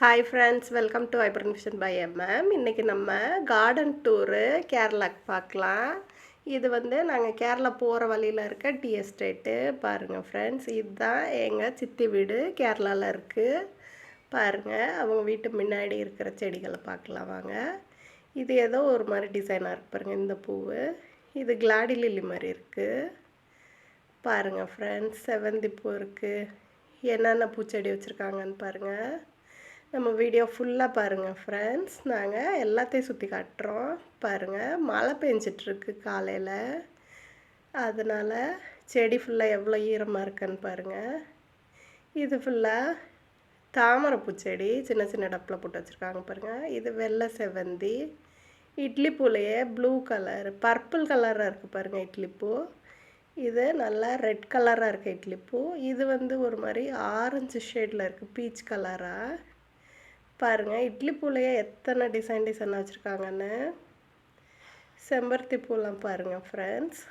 Hi friends, welcome to vibrant vision by MM. இன்றைக்கி நம்ம garden tour கேரளாக்கு பார்க்கலாம். இது நாங்கள் கேரளா போகிற வழியில் இருக்க டீ எஸ்டேட்டு. பாருங்கள் ஃப்ரெண்ட்ஸ், இதுதான் எங்கள் சித்தி வீடு கேரளாவில் இருக்குது. பாருங்கள், அவங்க வீட்டு முன்னாடி இருக்கிற செடிகளை பார்க்கலாம் வாங்க. இது ஏதோ ஒரு மாதிரி டிசைனாக இருக்குது பாருங்கள். இந்த பூவு இது கிளாடி லில்லி மாதிரி இருக்குது. பாருங்கள் ஃப்ரெண்ட்ஸ், செவந்தி பூ இருக்குது. என்னென்ன பூச்செடி வச்சுருக்காங்கன்னு பாருங்கள். நம்ம வீடியோ ஃபுல்லாக பாருங்கள் ஃப்ரெண்ட்ஸ். நாங்கள் எல்லாத்தையும் சுற்றி காட்டுறோம். பாருங்கள், மழை பெஞ்சிட்ருக்கு காலையில், அதனால் செடி ஃபுல்லாக எவ்வளோ ஈரமாக இருக்குன்னு பாருங்கள். இது ஃபுல்லாக தாமரை பூச்செடி சின்ன சின்ன டப்பில் போட்டு வச்சுருக்காங்க பாருங்கள். இது வெள்ளை செவந்தி. இட்லி பூலையே ப்ளூ கலர் பர்பிள் கலராக இருக்குது பாருங்கள் இட்லி பூ. இது நல்லா ரெட் கலராக இருக்குது இட்லி பூ. இது ஒரு மாதிரி ஆரஞ்சு ஷேடில் இருக்குது, பீச் கலராக. பாருங்கள், இட்லி பூலையே எத்தனை டிசைனாக வச்சுருக்காங்கன்னு. செம்பருத்தி பூலாம் பாருங்கள் ஃப்ரெண்ட்ஸ்.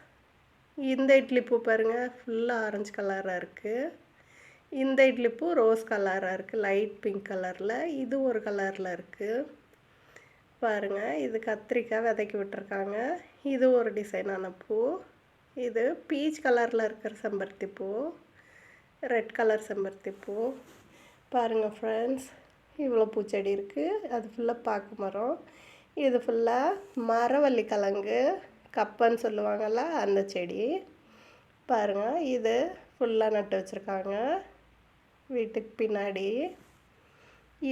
இந்த இட்லி பூ பாருங்கள், ஃபுல்லாக ஆரஞ்சு கலராக இருக்குது. இந்த இட்லி பூ ரோஸ் கலராக இருக்குது, லைட் பிங்க் கலரில். இது ஒரு கலரில் இருக்குது பாருங்கள். இது கத்திரிக்காய் விதைக்கி விட்டுருக்காங்க. இது ஒரு டிசைனான பூ. இது பீச் கலரில் இருக்கிற செம்பருத்தி பூ, ரெட் கலர் செம்பருத்தி பூ. பாருங்கள் ஃப்ரெண்ட்ஸ், இவ்வளோ பூச்செடி இருக்குது. அது ஃபுல்லாக பாக்கு மரம். இது ஃபுல்லாக மரவள்ளி கிழங்கு, கப்பன்னு சொல்லுவாங்கள்ல, அந்த செடி. பாருங்கள், இது ஃபுல்லாக நட்டு வச்சுருக்காங்க வீட்டுக்கு பின்னாடி.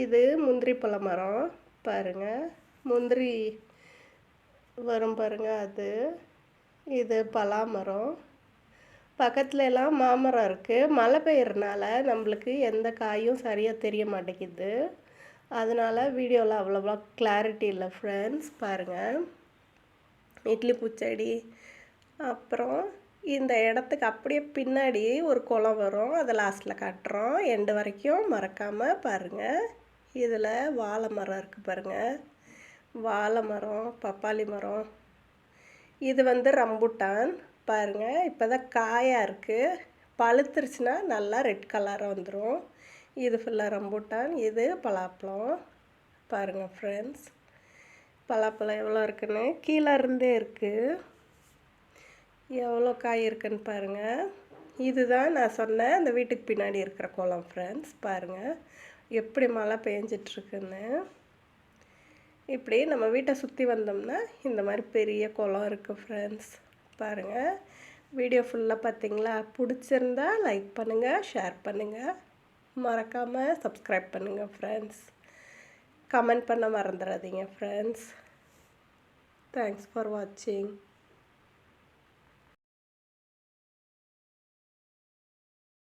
இது முந்திரி பழ மரம். பாருங்கள், முந்திரி வரும் பாருங்கள் அது. இது பலா மரம். பக்கத்துல எல்லாம் மாமரம் இருக்குது. மழை பெய்யறனால நம்மளுக்கு எந்த காயும் சரியாக தெரிய மாட்டேங்குது. அதனால் வீடியோவில் அவ்வளோவா கிளாரிட்டி இல்லை ஃப்ரெண்ட்ஸ். பாருங்கள், இட்லி பூச்செடி. அப்புறம் இந்த இடத்துக்கு அப்படியே பின்னாடி ஒரு குளம் வரும், அதை லாஸ்ட்டில் காட்டுறோம். எண்டு வரைக்கும் மறக்காமல் பாருங்கள். இதில் வாழை மரம் இருக்குது பாருங்கள். வாழை மரம், பப்பாளி மரம். இது ரம்புட்டான். பாருங்கள், இப்போ தான் காயாக இருக்குது. பழுத்துருச்சுன்னா நல்லா ரெட் கலராக வந்துடும். இது ஃபுல்லாக ரம்புட்டான். இது பலாப்பழம். பாருங்கள் ஃப்ரெண்ட்ஸ், பலாப்பழம் எவ்வளோ இருக்குன்னு கீழே இருந்தே இருக்குது. எவ்வளோ காய் இருக்குன்னு பாருங்கள். இதுதான் நான் சொன்னேன் அந்த வீட்டுக்கு பின்னாடி இருக்கிற குளம் ஃப்ரெண்ட்ஸ். பாருங்கள் எப்படி மழை பெஞ்சிட்ருக்குன்னு. இப்படி நம்ம வீட்டை சுற்றி வந்தோம்னா இந்த மாதிரி பெரிய குளம் இருக்குது ஃப்ரெண்ட்ஸ். பாருங்கள், வீடியோ ஃபுல்லாக பார்த்தீங்களா? பிடிச்சிருந்தா லைக் பண்ணுங்கள், ஷேர் பண்ணுங்கள், மறக்காமல் சப்ஸ்கிரைப் பண்ணுங்கள் ஃப்ரெண்ட்ஸ். கமெண்ட் பண்ண மறந்துடாதீங்க ஃப்ரெண்ட்ஸ். தேங்க்ஸ் ஃபார் வாட்சிங்.